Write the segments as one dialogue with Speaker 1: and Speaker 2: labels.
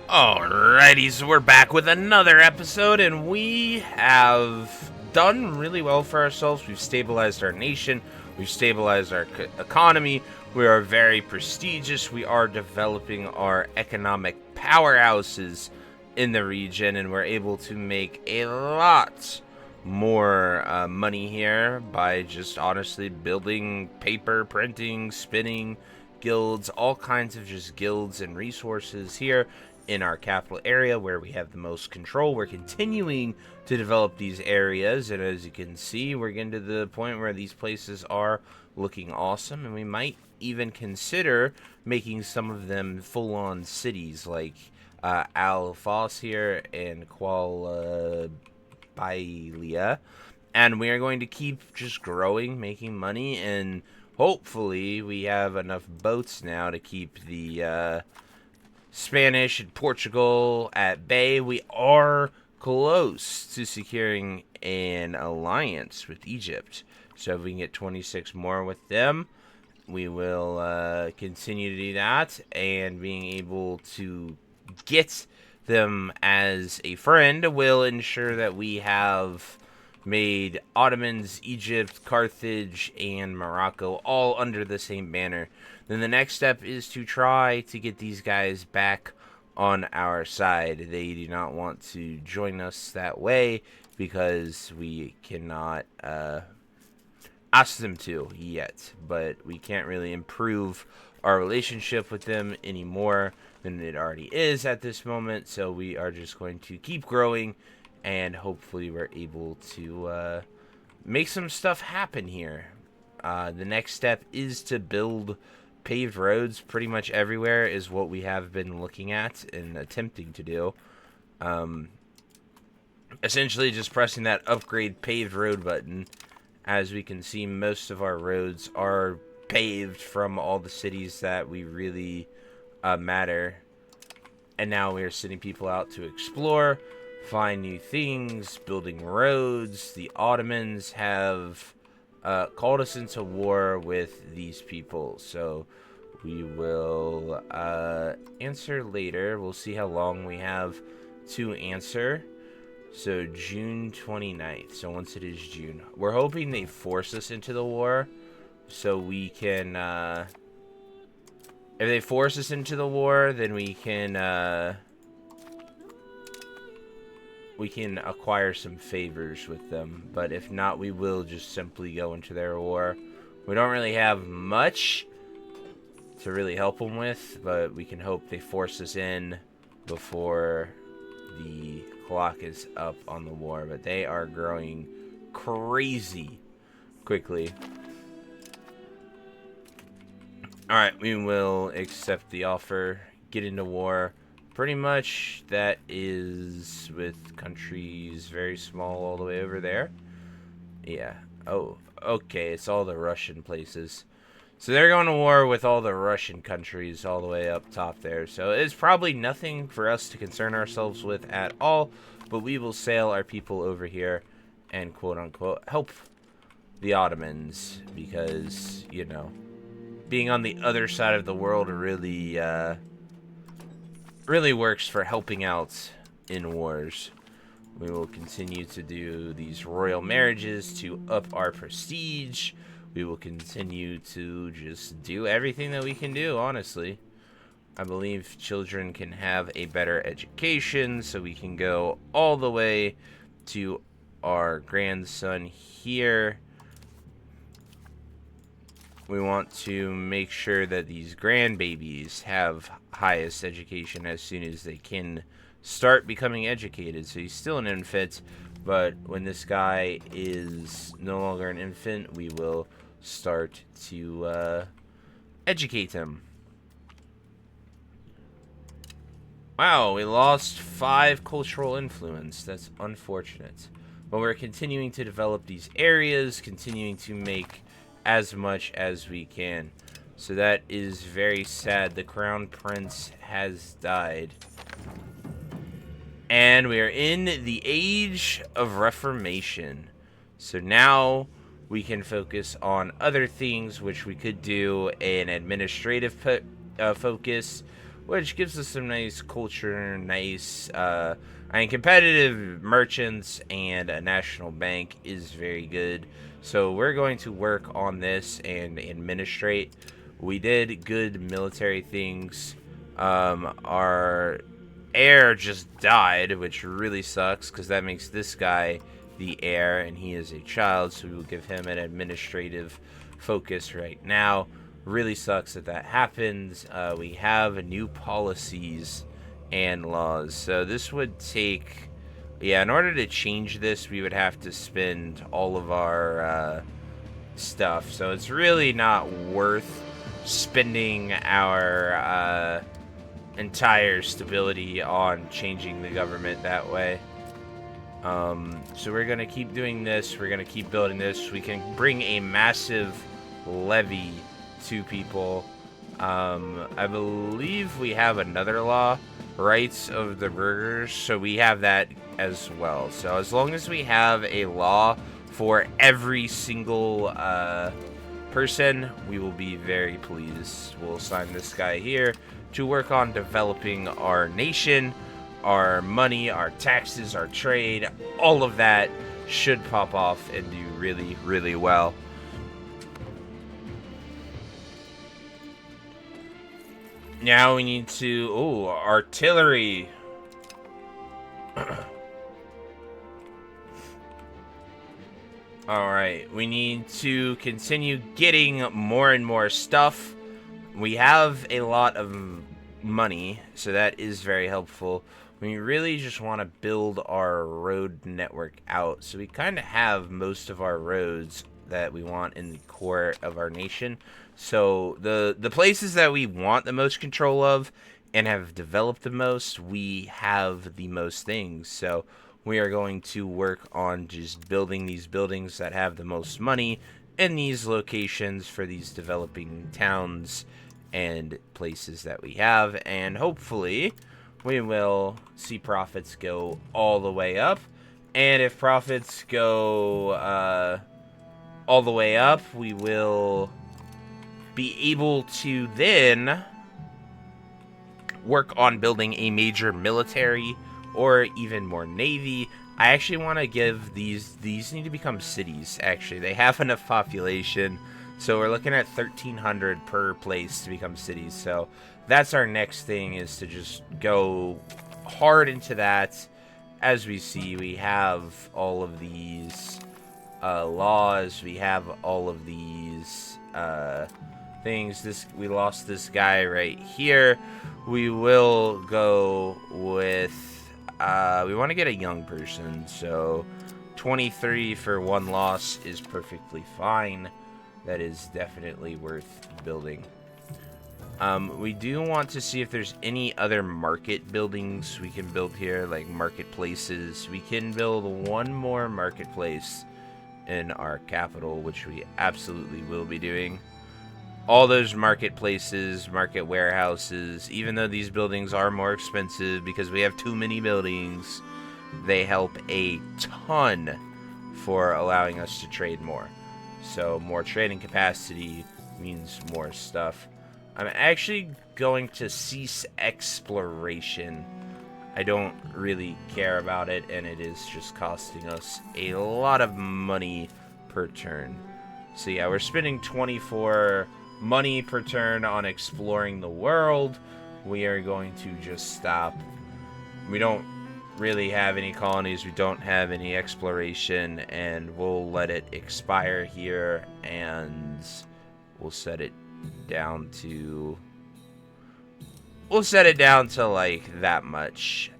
Speaker 1: Alrighty, so we're back with another episode, and we have done really well for ourselves. We've stabilized our nation, we've stabilized our economy, we are very prestigious, we are developing our economic powerhouses in the region, and we're able to make a lot more money here by just honestly building paper, printing, spinning, guilds, all kinds of just guilds and resources here in our capital area where we have the most control. We're continuing to develop these areas, and as you can see, we're getting to the point where these places are looking awesome, and we might even consider making some of them full-on cities like Al Foss here and Kuala Bailia. And we are going to keep just growing, making money, and hopefully we have enough boats now to keep the Spanish and Portugal at bay. We are close to securing an alliance with Egypt. So if we can get 26 more with them, we will continue to do that. And being able to get them as a friend will ensure that we have made Ottomans, Egypt, Carthage, and Morocco all under the same banner. Then the next step is to try to get these guys back on our side. They do not want to join us that way because we cannot ask them to yet, but we can't really improve our relationship with them any more than it already is at this moment, so we are just going to keep growing, and hopefully we're able to make some stuff happen here. The next step is to build paved roads pretty much everywhere is what we have been looking at and attempting to do. Essentially just pressing that upgrade paved road button. As we can see, most of our roads are paved from all the cities that we really matter. And now we are sending people out to explore, find new things, building roads. The Ottomans have called us into war with these people, so we will answer later. We'll see how long we have to answer. So June 29th. So once it is June, we're hoping they force us into the war, so we can. If they force us into the war, then we can acquire some favors with them. But if not, we will just simply go into their war. We don't really have much to really help them with, but we can hope they force us in before the clock is up on the war. But they are growing crazy quickly. Alright, we will accept the offer, get into war. Pretty much that is with countries very small all the way over there. Yeah. Oh, okay, it's all the Russian places. So they're going to war with all the Russian countries all the way up top there. So it's probably nothing for us to concern ourselves with at all. But we will sail our people over here and quote-unquote help the Ottomans. Because, you know, being on the other side of the world really, really works for helping out in wars. We will continue to do these royal marriages to up our prestige. We will continue to just do everything that we can do, honestly. I believe children can have a better education, so we can go all the way to our grandson here. We want to make sure that these grandbabies have highest education as soon as they can start becoming educated. So he's still an infant, but when this guy is no longer an infant, we will start to educate him. Wow, we lost 5 cultural influence. That's unfortunate. But we're continuing to develop these areas, continuing to make as much as we can. So that is very sad. The Crown Prince has died. And we are in the Age of Reformation. So now we can focus on other things, which we could do an administrative focus. which gives us some nice culture, nice, competitive merchants, and a national bank is very good. So we're going to work on this and administrate. We did good military things. Our heir just died, which really sucks because that makes this guy the heir, and he is a child, so we will give him an administrative focus right now. Really sucks that that happens. We have new policies and laws, so this would take, in order to change this, we would have to spend all of our stuff, so it's really not worth spending our entire stability on changing the government that way. So we're going to keep doing this. We're going to keep building this. We can bring a massive levy to people. I believe we have another law, rights of the burghers, so we have that as well. So as long as we have a law for every single person, we will be very pleased. We'll assign this guy here to work on developing our nation, our money, our taxes, our trade. All of that should pop off and do really, really well. Now we need to... artillery. Alright, we need to continue getting more and more stuff. We have a lot of money, so that is very helpful. We really just want to build our road network out, so we kind of have most of our roads that we want in the core of our nation. So the places that we want the most control of and have developed the most, we have the most things. So we are going to work on just building these buildings that have the most money in these locations for these developing towns and places that we have, and hopefully we will see profits go all the way up. And if profits go all the way up, we will be able to then work on building a major military or even more navy. I actually want to give these need to become cities. Actually, they have enough population, so we're looking at 1,300 per place to become cities. So that's our next thing, is to just go hard into that. As we see, we have all of these laws. We have all of these things. We lost this guy right here. We will go with we want to get a young person, so 23 for one loss is perfectly fine. That is definitely worth building. We do want to see if there's any other market buildings we can build here, like marketplaces. We can build one more marketplace in our capital, which we absolutely will be doing. All those marketplaces, market warehouses, even though these buildings are more expensive because we have too many buildings, they help a ton for allowing us to trade more. So more trading capacity means more stuff. I'm actually going to cease exploration. I don't really care about it, and it is just costing us a lot of money per turn. So yeah, we're spending 24 money per turn on exploring the world. We are going to just stop. We don't really have any colonies. We don't have any exploration, and we'll let it expire here, and we'll set it down to like that much.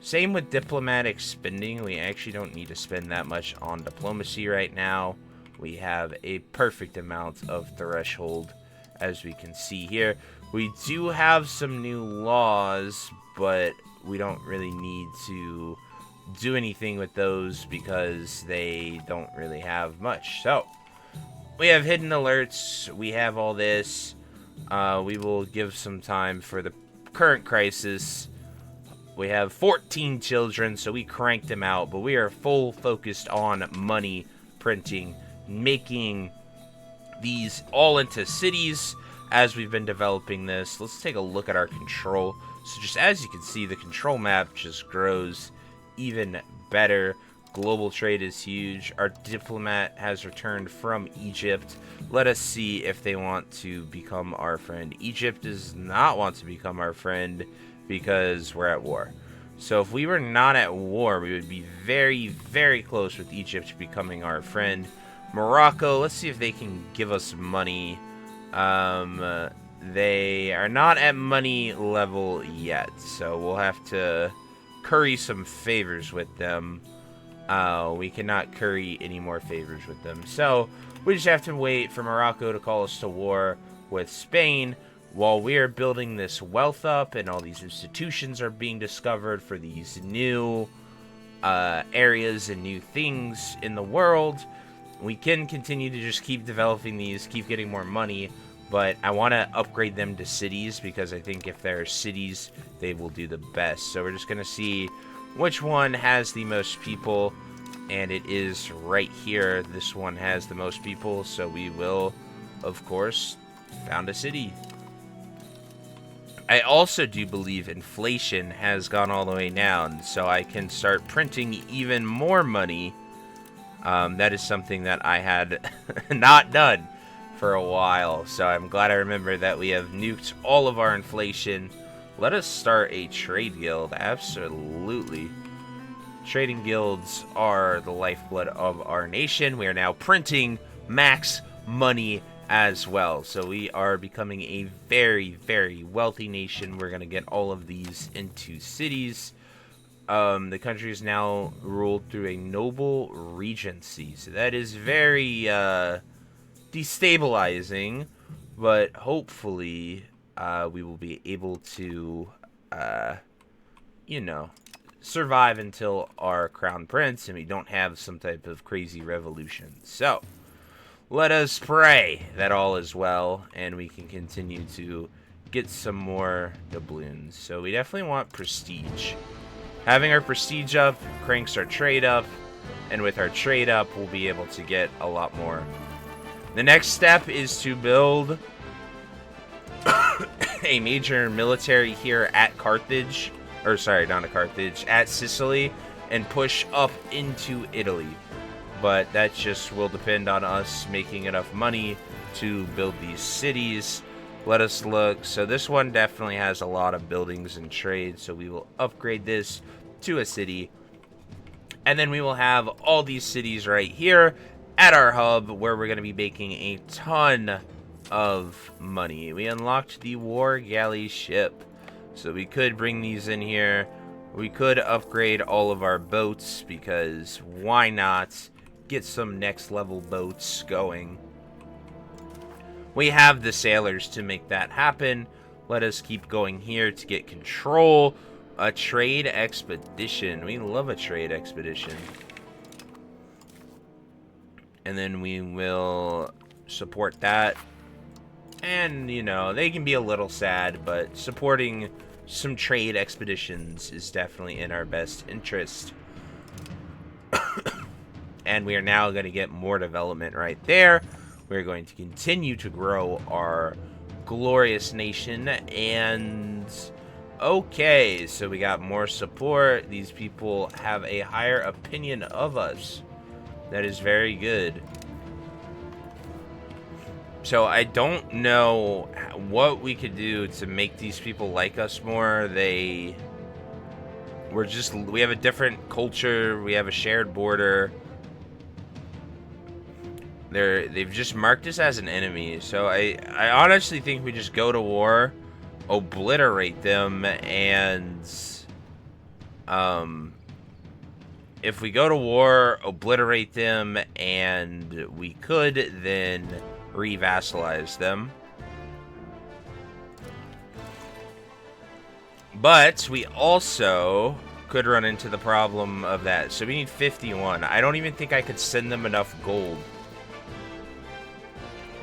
Speaker 1: Same with diplomatic spending. We actually don't need to spend that much on diplomacy right now. We have a perfect amount of threshold, as we can see here. We do have some new laws, but we don't really need to do anything with those because they don't really have much. So we have hidden alerts. We have all this. We will give some time for the current crisis. We have 14 children, so we cranked them out, but we are full focused on money printing, making these all into cities. as we've been developing this. Let's take a look at our control. So just as you can see, the control map just grows even better. Global trade is huge. Our diplomat has returned from Egypt. Let us see if they want to become our friend. Egypt does not want to become our friend because we're at war. So if we were not at war, we would be very, very close with Egypt becoming our friend. Morocco, let's see if they can give us money. They are not at money level yet, so we'll have to curry some favors with them. We cannot curry any more favors with them. So we just have to wait for Morocco to call us to war with Spain while we're building this wealth up and all these institutions are being discovered for these new areas and new things in the world. We can continue to just keep developing these, keep getting more money, but I want to upgrade them to cities because I think if they're cities, they will do the best. So we're just going to see which one has the most people, and it is right here. This one has the most people, so we will, of course, found a city. I also do believe inflation has gone all the way down, so I can start printing even more money. That is something that I had not done for a while, so I'm glad I remember that we have nuked all of our inflation. Let us start a trade guild. Absolutely. Trading guilds are the lifeblood of our nation. We are now printing max money as well. So we are becoming a very, very wealthy nation. We're going to get all of these into cities. The country is now ruled through a noble regency. So that is very destabilizing. But hopefully we will be able to, you know, survive until our crown prince and we don't have some type of crazy revolution. So let us pray that all is well and we can continue to get some more doubloons. So we definitely want prestige. Having our prestige up cranks our trade up, and with our trade up we'll be able to get a lot more. The next step is to build a major military here at Carthage, or sorry, not at Carthage, at Sicily, and push up into Italy. But that just will depend on us making enough money to build these cities. Let us look. So this one definitely has a lot of buildings and trade, so we will upgrade this to a city. And then we will have all these cities right here at our hub where we're going to be making a ton of money. We unlocked the war galley ship, so we could bring these in here. We could upgrade all of our boats because why not get some next level boats going. We have the sailors to make that happen. Let us keep going here to get control. A trade expedition. We love a trade expedition. And then we will support that. And, you know, they can be a little sad, but supporting some trade expeditions is definitely in our best interest. And we are now going to get more development right there. We're going to continue to grow our glorious nation. And okay, so we got more support. These people have a higher opinion of us. That is very good. So I don't know what we could do to make these people like us more. We have a different culture. We have a shared border. They've just marked us as an enemy. So I honestly think we just go to war, obliterate them, and if we go to war, obliterate them, and we could then re-vassalize them. But we also could run into the problem of that. So we need 51. I don't even think I could send them enough gold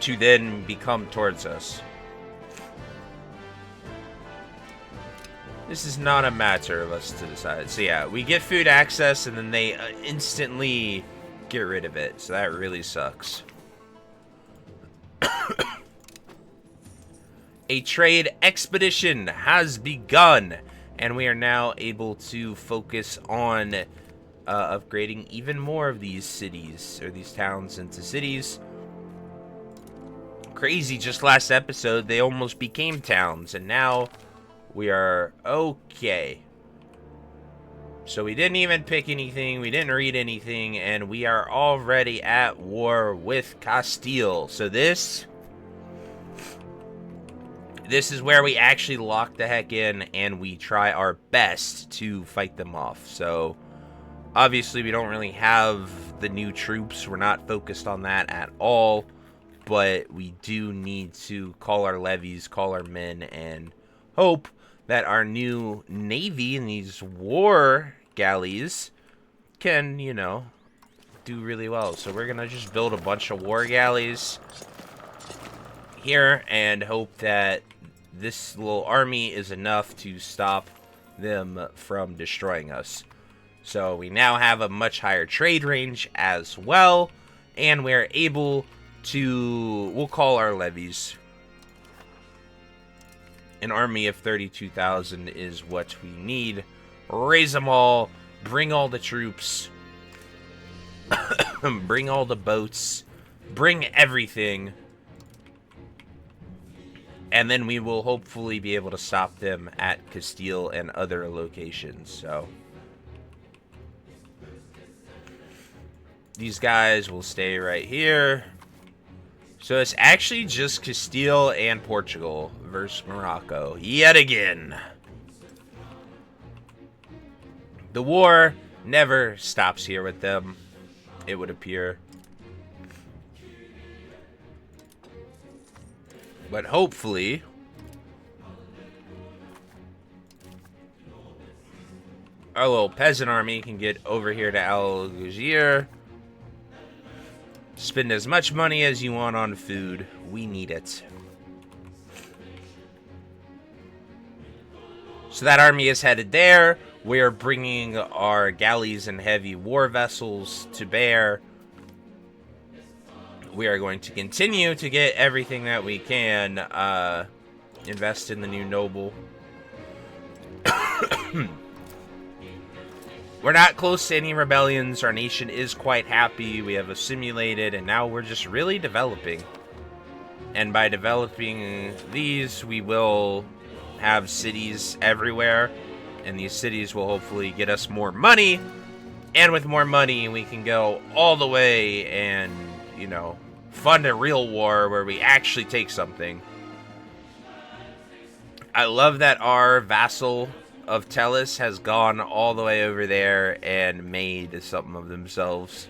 Speaker 1: to then become towards us. This is not a matter of us to decide. So yeah, we get food access and then they instantly get rid of it. So that really sucks. A trade expedition has begun, and we are now able to focus on upgrading even more of these cities, or these towns into cities. Crazy, just last episode, they almost became towns, and now we are okay. So we didn't even pick anything, we didn't read anything, and we are already at war with Castile. So this is where we actually lock the heck in, and we try our best to fight them off. So obviously we don't really have the new troops, we're not focused on that at all, but we do need to call our levies, call our men, and hope that our new navy and these war galleys can, you know, do really well. So we're gonna just build a bunch of war galleys here and hope that this little army is enough to stop them from destroying us. So we now have a much higher trade range as well, and we're able to, we'll call our levies. An army of 32,000 is what we need. Raise them all, bring all the troops, bring all the boats, bring everything, and then we will hopefully be able to stop them at Castile and other locations. So these guys will stay right here. So it's actually just Castile and Portugal versus Morocco yet again. The war never stops here with them, it would appear. But hopefully our little peasant army can get over here to Algiers. Spend as much money as you want on food. We need it. So that army is headed there. We are bringing our galleys and heavy war vessels to bear. We are going to continue to get everything that we can. Invest in the new noble. We're not close to any rebellions. Our nation is quite happy. We have assimilated, and now we're just really developing. And by developing these, we will have cities everywhere. And these cities will hopefully get us more money. And with more money, we can go all the way and, you know, fund a real war where we actually take something. I love that our vassal of Tellus has gone all the way over there and made something of themselves.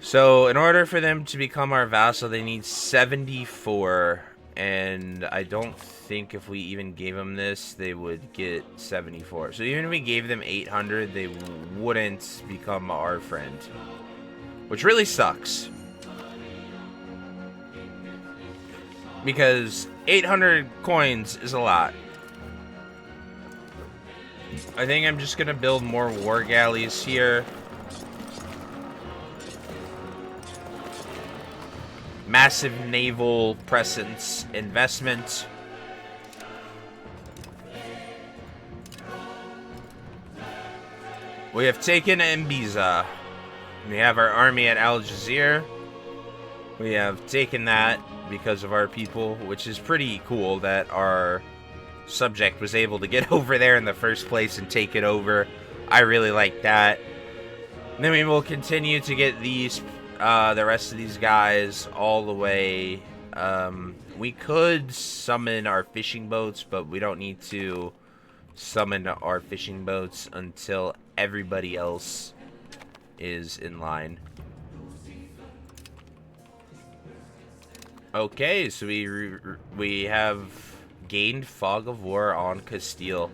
Speaker 1: So in order for them to become our vassal, they need 74, and I don't think if we even gave them this, they would get 74. So even if we gave them 800, they wouldn't become our friend, which really sucks. Because 800 coins is a lot. I think I'm just gonna build more war galleys here. Massive naval presence investment. We have taken Mbiza. We have our army at Algiers. We have taken that because of our people, which is pretty cool that our subject was able to get over there in the first place and take it over. I really like that. And then we will continue to get these, the rest of these guys all the way. We could summon our fishing boats, but we don't need to summon our fishing boats until everybody else is in line. Okay, so we have gained Fog of War on Castile.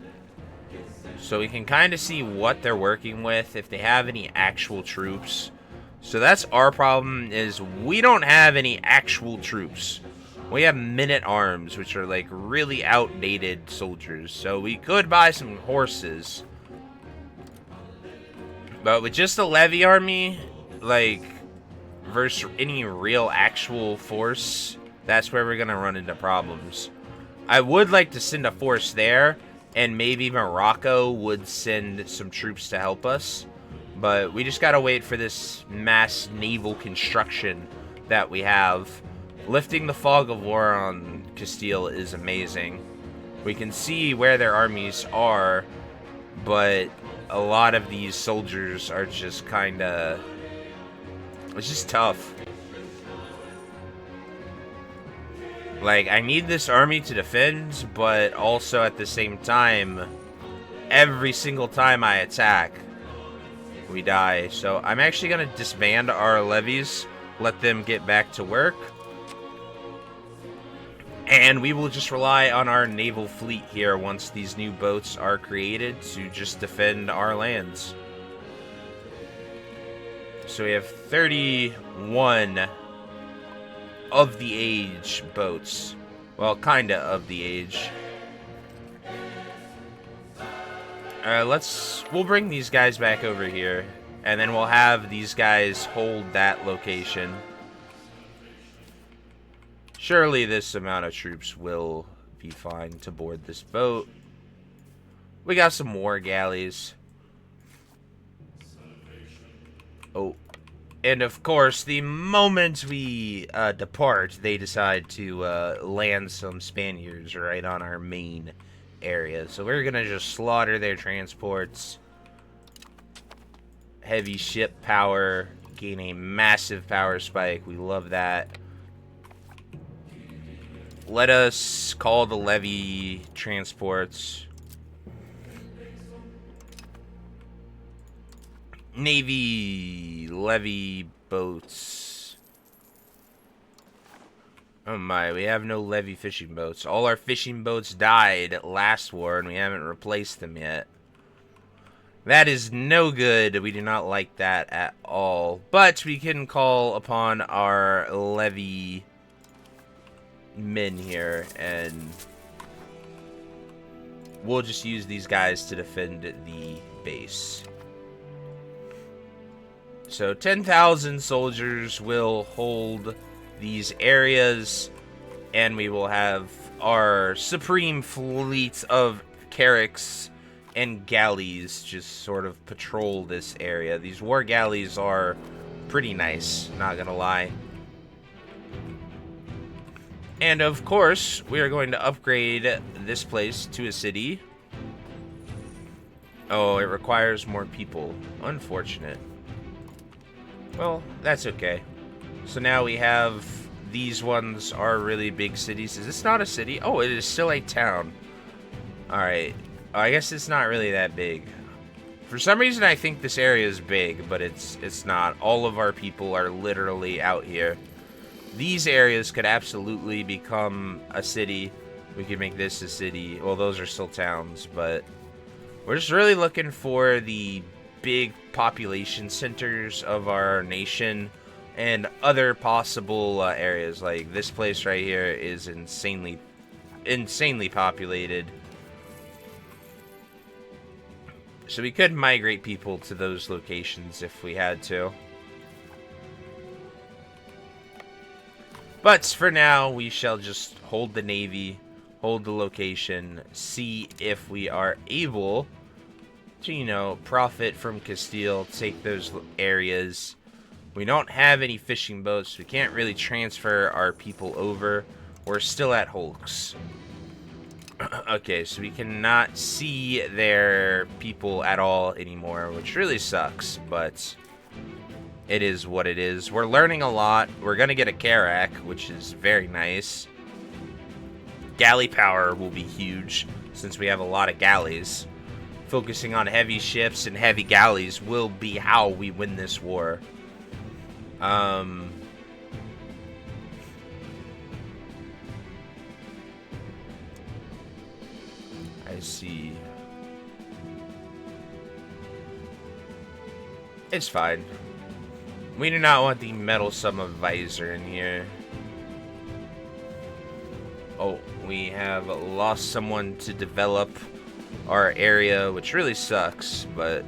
Speaker 1: So we can kind of see what they're working with, if they have any actual troops. So that's our problem, is we don't have any actual troops. We have men-at-arms, which are like really outdated soldiers. So we could buy some horses. But with just a levy army, like, versus any real actual force, that's where we're gonna run into problems. I would like to send a force there, and maybe Morocco would send some troops to help us. But we just gotta wait for this mass naval construction that we have. Lifting the fog of war on Castile is amazing. We can see where their armies are, but a lot of these soldiers are just kinda... It's just tough. Like, I need this army to defend, but also at the same time, every single time I attack, we die. So I'm actually going to disband our levies, let them get back to work. And we will just rely on our naval fleet here once these new boats are created to just defend our lands. So we have 31 of the age boats. Well, kinda of the age. We'll bring these guys back over here, and then we'll have these guys hold that location. Surely this amount of troops will be fine to board this boat. We got some war galleys. Oh. And of course, the moment we depart, they decide to land some Spaniards right on our main area. So we're gonna just slaughter their transports. Heavy ship power, gain a massive power spike. We love that. Let us call the levy transports. Navy levy boats. Oh my, we have no levy fishing boats. All our fishing boats died last war and we haven't replaced them yet. That is no good. We do not like that at all. But we can call upon our levy men here and we'll just use these guys to defend the base. So 10,000 soldiers will hold these areas, and we will have our supreme fleet of carracks and galleys just sort of patrol this area. These war galleys are pretty nice, not gonna lie. And of course, we are going to upgrade this place to a city. Oh, it requires more people. Unfortunate. Well, that's okay. So now we have these ones are really big cities. Is this not a city? Oh, it is still a town. Alright. I guess it's not really that big. For some reason, I think this area is big, but it's not. All of our people are literally out here. These areas could absolutely become a city. We could make this a city. Well, those are still towns, but we're just really looking for the big population centers of our nation and other possible areas. Like this place right here is insanely populated. So we could migrate people to those locations if we had to. But for now, we shall just hold the navy, hold the location, see if we are able to, you know, profit from Castile, take those areas. We don't have any fishing boats. We can't really transfer our people over. We're still at Hulks. Okay, so we cannot see their people at all anymore, which really sucks, but it is what it is. We're learning a lot. We're going to get a Carrack, which is very nice. Galley power will be huge, since we have a lot of galleys. Focusing on heavy ships and heavy galleys will be how we win this war. I see. It's fine. We do not want the meddlesome advisor in here. Oh, we have lost someone to develop our area, which really sucks, but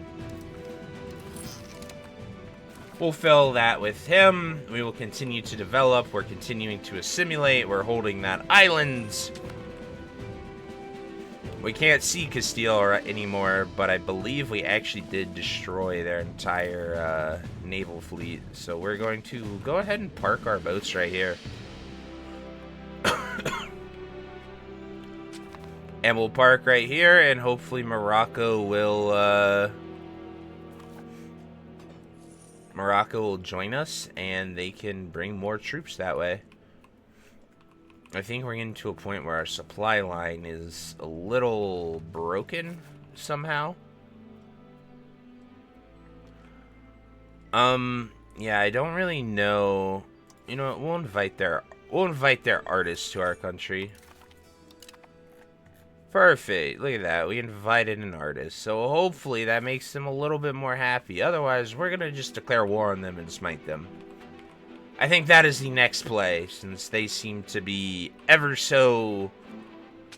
Speaker 1: We'll fill that with him. We will continue to develop. We're continuing to assimilate. We're holding that island. We can't see Castile anymore, but I believe we actually did destroy their entire naval fleet. So we're going to go ahead and park our boats right here. And we'll park right here, and hopefully Morocco will join us, and they can bring more troops that way. I think we're getting to a point where our supply line is a little broken somehow. Yeah, I don't really know. You know what? We'll invite their artists to our country. Perfect. Look at that. We invited an artist. So hopefully that makes them a little bit more happy. Otherwise, we're going to just declare war on them and smite them. I think that is the next play, since they seem to be ever so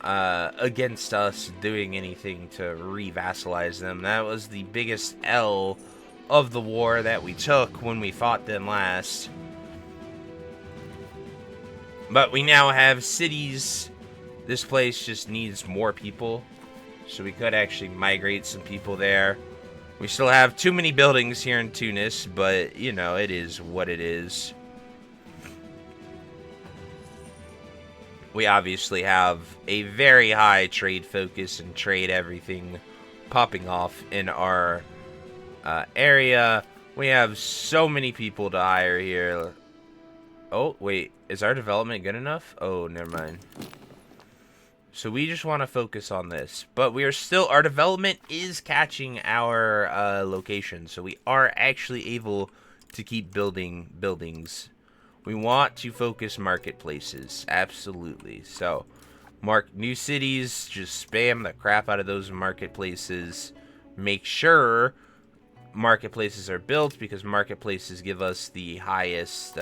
Speaker 1: against us doing anything to re-vassalize them. That was the biggest L of the war that we took when we fought them last. But we now have cities. This place just needs more people, so we could actually migrate some people there. We still have too many buildings here in Tunis, but, you know, it is what it is. We obviously have a very high trade focus and trade everything popping off in our area. We have so many people to hire here. Oh, wait. Is our development good enough? Oh, never mind. So we just want to focus on this. But we are still... Our development is catching our location. So we are actually able to keep building buildings. We want to focus marketplaces. Absolutely. So, new cities. Just spam the crap out of those marketplaces. Make sure marketplaces are built, because marketplaces give us the highest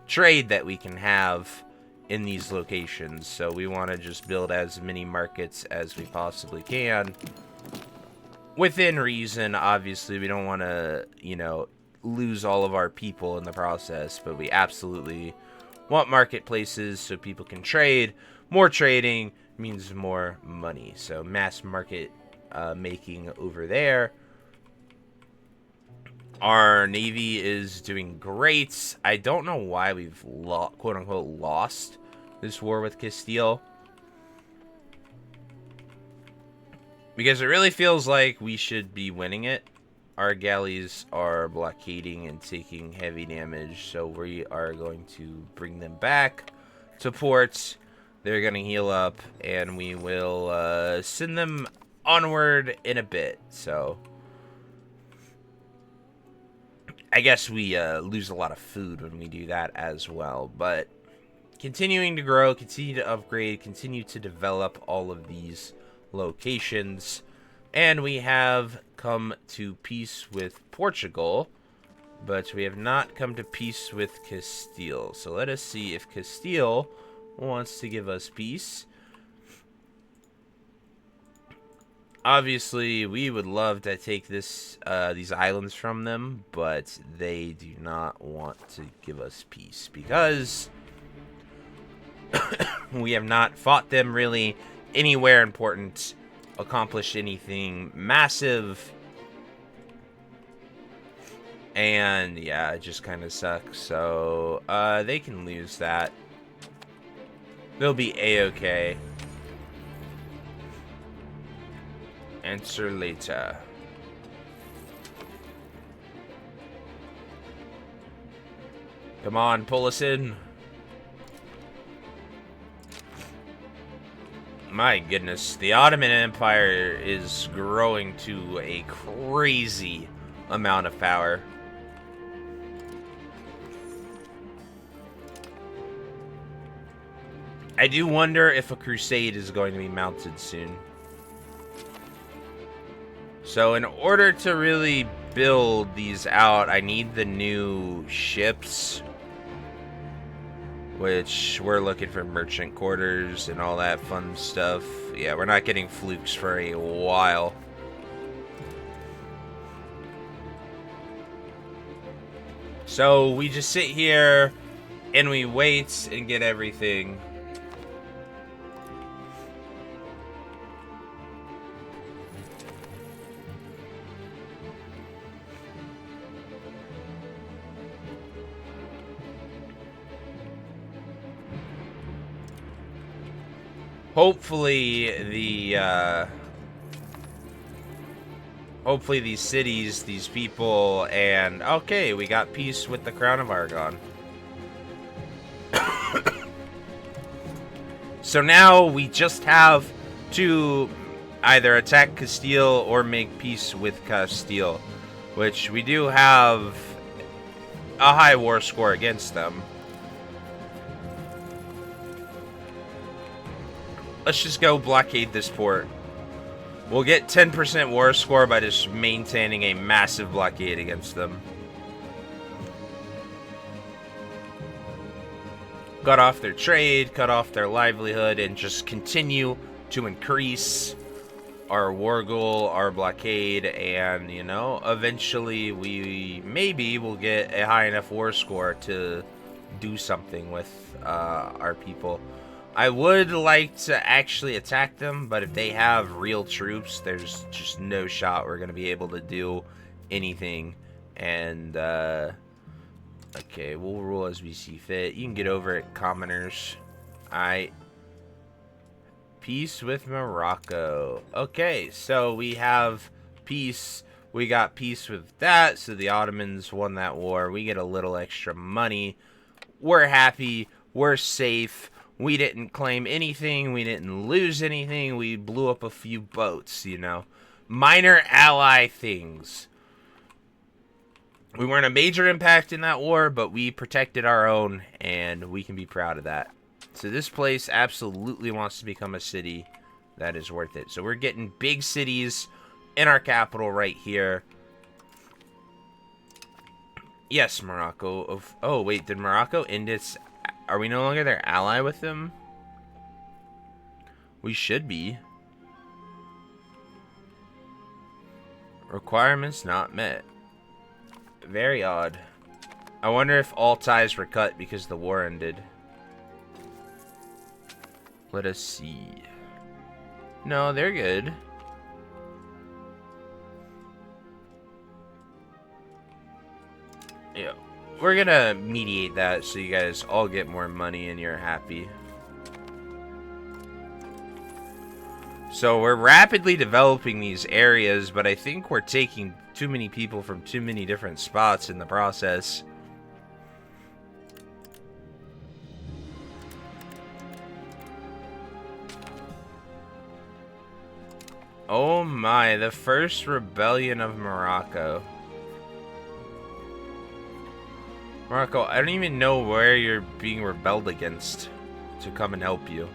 Speaker 1: trade that we can have in these locations. So we want to just build as many markets as we possibly can. Within reason, obviously. We don't want to, you know, lose all of our people in the process, but we absolutely want marketplaces so people can trade. More trading means more money. So mass market making over there. Our navy is doing great. I don't know why we've quote-unquote lost this war with Castile, because it really feels like we should be winning it. Our galleys are blockading and taking heavy damage, so we are going to bring them back to port. They're going to heal up, and we will send them onward in a bit. So I guess we lose a lot of food when we do that as well. But continuing to grow, continue to upgrade, continue to develop all of these locations. And we have come to peace with Portugal, but we have not come to peace with Castile. So let us see if Castile wants to give us peace. Obviously, we would love to take these islands from them, but they do not want to give us peace because we have not fought them really anywhere important, accomplished anything massive, and yeah, it just kind of sucks. So they can lose that. They'll be a-okay. Answer later. Come on, pull us in. My goodness, the Ottoman Empire is growing to a crazy amount of power. I do wonder if a crusade is going to be mounted soon. So in order to really build these out, I need the new ships, which we're looking for merchant quarters and all that fun stuff. Yeah, we're not getting flukes for a while. So we just sit here and we wait and get everything. Hopefully these cities, these people, and okay, we got peace with the Crown of Argon. So now we just have to either attack Castile or make peace with Castile, which we do have a high war score against them. Let's just go blockade this port. We'll get 10% war score by just maintaining a massive blockade against them. Cut off their trade, cut off their livelihood, and just continue to increase our war goal, our blockade, and, you know, eventually we maybe will get a high enough war score to do something with our people. I would like to actually attack them, but if they have real troops, there's just no shot we're going to be able to do anything. And, okay, we'll rule as we see fit. You can get over it, commoners. Alright. Peace with Morocco. Okay, so we have peace. We got peace with that, so the Ottomans won that war. We get a little extra money. We're happy. We're safe. We didn't claim anything. We didn't lose anything. We blew up a few boats, you know. Minor ally things. We weren't a major impact in that war, but we protected our own, and we can be proud of that. So this place absolutely wants to become a city that is worth it. So we're getting big cities in our capital right here. Yes, Morocco. Oh, wait, did Morocco end its... Are we no longer their ally with them? We should be. Requirements not met. Very odd. I wonder if all ties were cut because the war ended. Let us see. No, they're good. Yeah. We're gonna mediate that so you guys all get more money and you're happy. So we're rapidly developing these areas, but I think we're taking too many people from too many different spots in the process. Oh my, the first rebellion of Morocco. Morocco, I don't even know where you're being rebelled against to come and help you.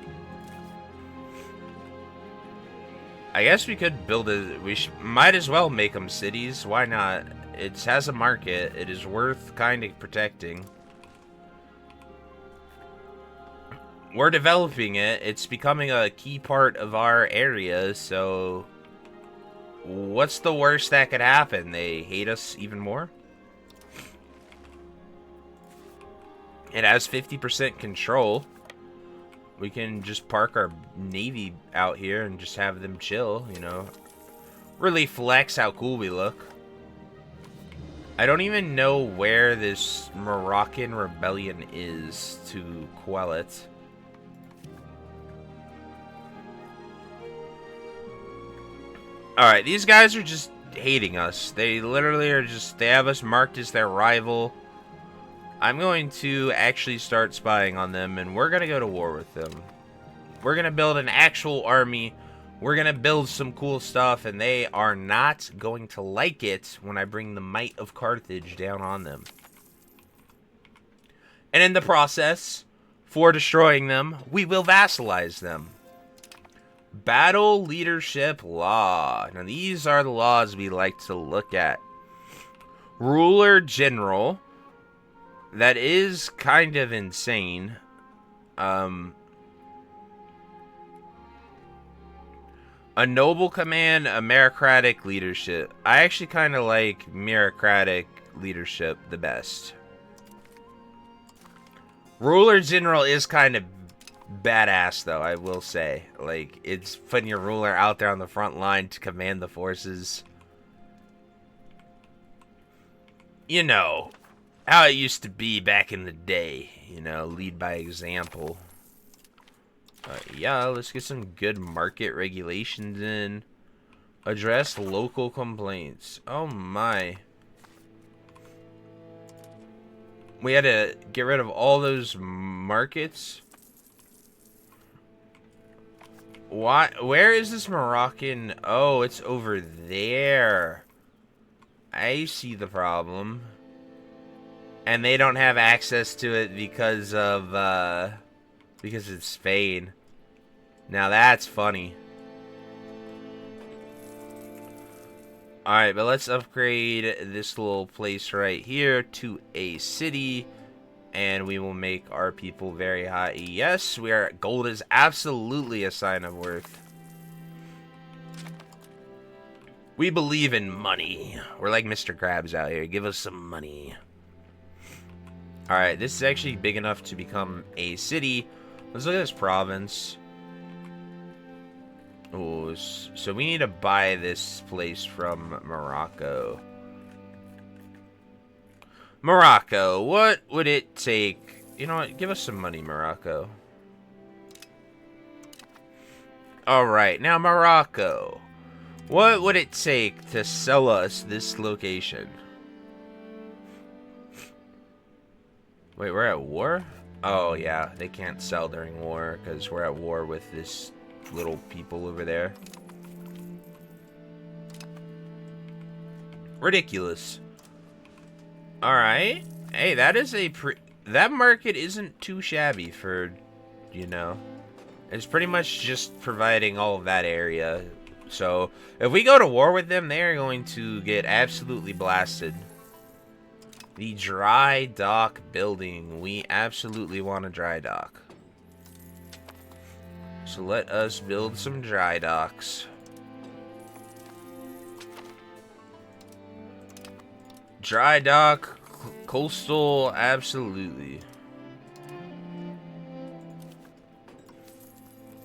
Speaker 1: I guess we could build might as well make them cities. Why not? It has a market. It is worth kind of protecting. We're developing it. It's becoming a key part of our area, so what's the worst that could happen? They hate us even more? It has 50% control. We can just park our navy out here and just have them chill, you know. Really flex how cool we look. I don't even know where this Moroccan rebellion is to quell it. Alright, these guys are just hating us. They literally are just, they have us marked as their rival. I'm going to actually start spying on them, and we're going to go to war with them. We're going to build an actual army. We're going to build some cool stuff, and they are not going to like it when I bring the might of Carthage down on them. And in the process, for destroying them, we will vassalize them. Battle leadership law. Now, these are the laws we like to look at. Ruler general. That is kind of insane. A noble command, a merocratic leadership. I actually kind of like merocratic leadership the best. Ruler General is kind of badass, though, I will say. Like, it's putting your ruler out there on the front line to command the forces. You know, how it used to be back in the day. You know, lead by example. Yeah, let's get some good market regulations in. Address local complaints. Oh my. We had to get rid of all those markets. Why? Where is this Moroccan? Oh, it's over there. I see the problem. And they don't have access to it because it's Spain. Now that's funny. Alright, but let's upgrade this little place right here to a city. And we will make our people very high. Yes, gold is absolutely a sign of worth. We believe in money. We're like Mr. Krabs out here. Give us some money. Alright, this is actually big enough to become a city. Let's look at this province. Oh, so we need to buy this place from Morocco. Morocco, what would it take? You know what? Give us some money, Morocco. Alright, now Morocco. What would it take to sell us this location? Wait, we're at war? Oh, yeah. They can't sell during war because we're at war with this little people over there. Ridiculous. Alright. Hey, that is that market isn't too shabby for, you know. It's pretty much just providing all of that area. So, if we go to war with them, they are going to get absolutely blasted. The dry dock building. We absolutely want a dry dock. So let us build some dry docks. Dry dock, coastal, absolutely.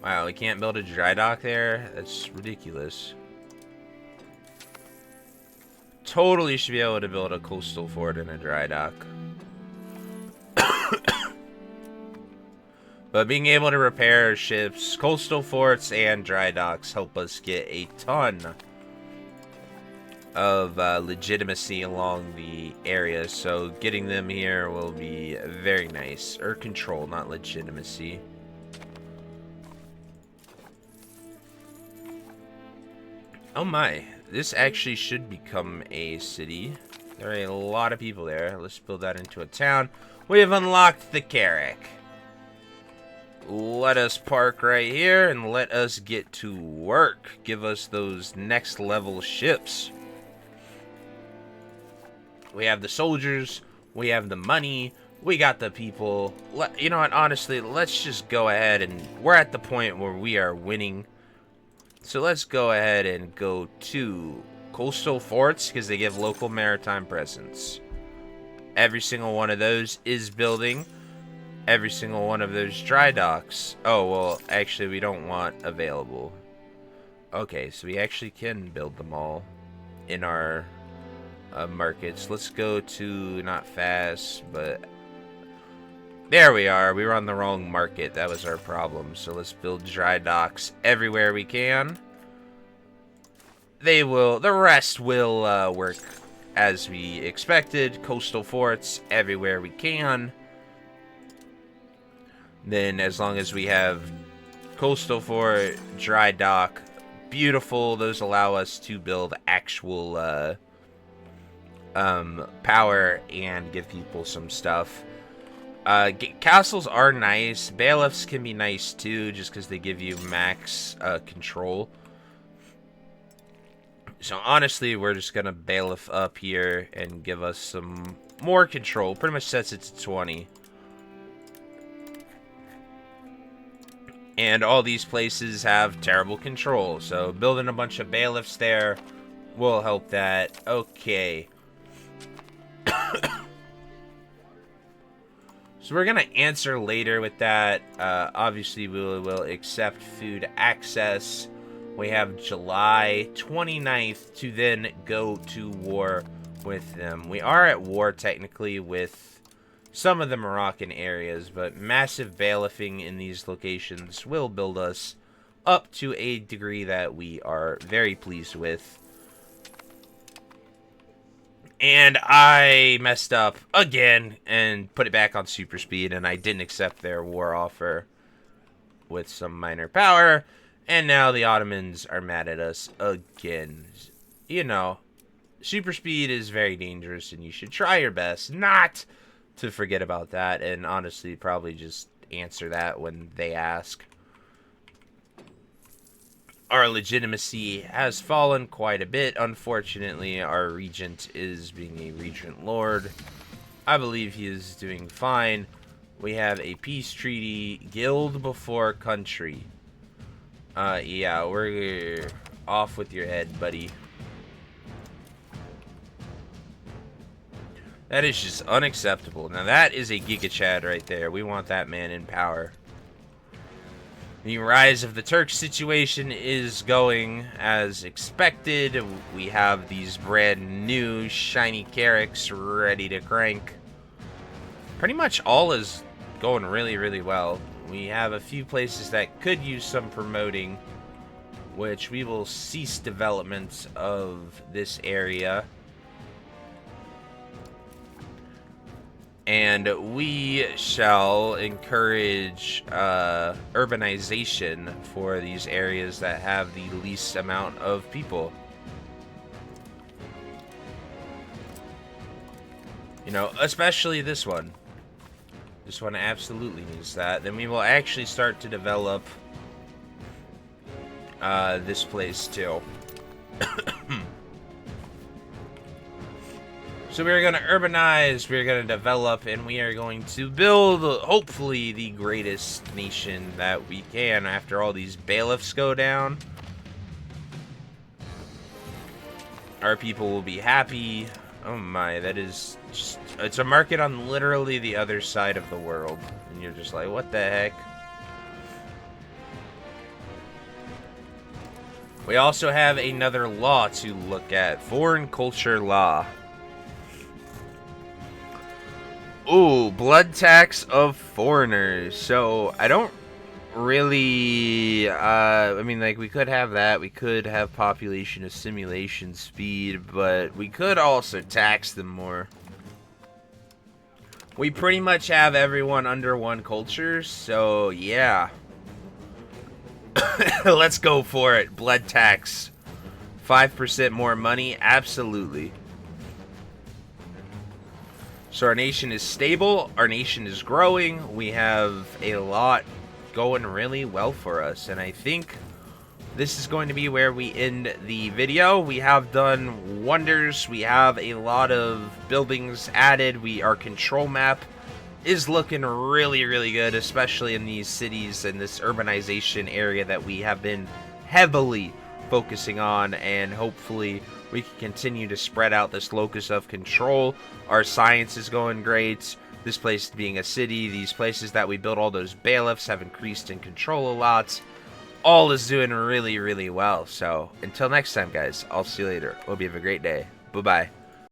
Speaker 1: Wow, we can't build a dry dock there? That's ridiculous. Totally should be able to build a coastal fort and a dry dock. But being able to repair ships, coastal forts, and dry docks help us get a ton of legitimacy along the area. So getting them here will be very nice. Or control, not legitimacy. Oh my, this actually should become a city. There are a lot of people there. Let's build that into a town. We have unlocked the Carrack. Let us park right here and let us get to work. Give us those next level ships. We have the soldiers. We have the money. We got the people. You know what, honestly, let's just go ahead and we're at the point where we are winning. So let's go ahead and go to coastal forts because they give local maritime presence. Every single one of those is building. Every single one of those dry docks. Oh, well, actually, we don't want available. Okay, so we actually can build them all in our markets. Let's go to, not fast, but there we are. We were on the wrong market. That was our problem. So let's build dry docks everywhere we can. The rest will work as we expected. Coastal forts everywhere we can. Then as long as we have coastal fort, dry dock, beautiful, those allow us to build actual power and give people some stuff. Castles are nice. Bailiffs can be nice too, just because they give you max control. So honestly, we're just gonna bailiff up here and give us some more control. Pretty much sets it to 20. And all these places have terrible control. So building a bunch of bailiffs there will help that. Okay. So we're going to answer later with that. Obviously, we will accept food access. We have July 29th to then go to war with them. We are at war, technically, with some of the Moroccan areas, but massive bailiffing in these locations will build us up to a degree that we are very pleased with. And I messed up again and put it back on super speed, and I didn't accept their war offer with some minor power, and now the Ottomans are mad at us again. You know, super speed is very dangerous, and you should try your best not to forget about that, and honestly, probably just answer that when they ask. Our legitimacy has fallen quite a bit. Unfortunately, our regent is being a regent lord. I believe he is doing fine. We have a peace treaty, guild before country. Yeah, we're off with your head, buddy. That is just unacceptable. Now that is a Giga Chad right there. We want that man in power. The rise of the Turk situation is going as expected. We have these brand new shiny Carracks ready to crank. Pretty much all is going really, really well. We have a few places that could use some promoting, which we will cease development of this area. And we shall encourage urbanization for these areas that have the least amount of people. You know, especially this one. This one absolutely needs that. Then we will actually start to develop this place too. So we're going to urbanize, we're going to develop, and we are going to build, hopefully, the greatest nation that we can after all these bailiffs go down. Our people will be happy. Oh my, that is just, it's a market on literally the other side of the world. And you're just like, what the heck? We also have another law to look at, foreign culture law. Ooh, blood tax of foreigners. So, I don't really, I mean, like, we could have that. We could have population assimilation speed, but we could also tax them more. We pretty much have everyone under one culture, so, yeah. Let's go for it. Blood tax. 5% more money? Absolutely. So our nation is stable, our nation is growing, we have a lot going really well for us, and I think this is going to be where we end the video. We have done wonders, we have a lot of buildings added, our control map is looking really, really good, especially in these cities and this urbanization area that we have been heavily focusing on, and hopefully we can continue to spread out this locus of control. Our science is going great. This place being a city, these places that we built all those bailiffs have increased in control a lot. All is doing really, really well. So until next time, guys, I'll see you later. Hope you have a great day. Bye-bye.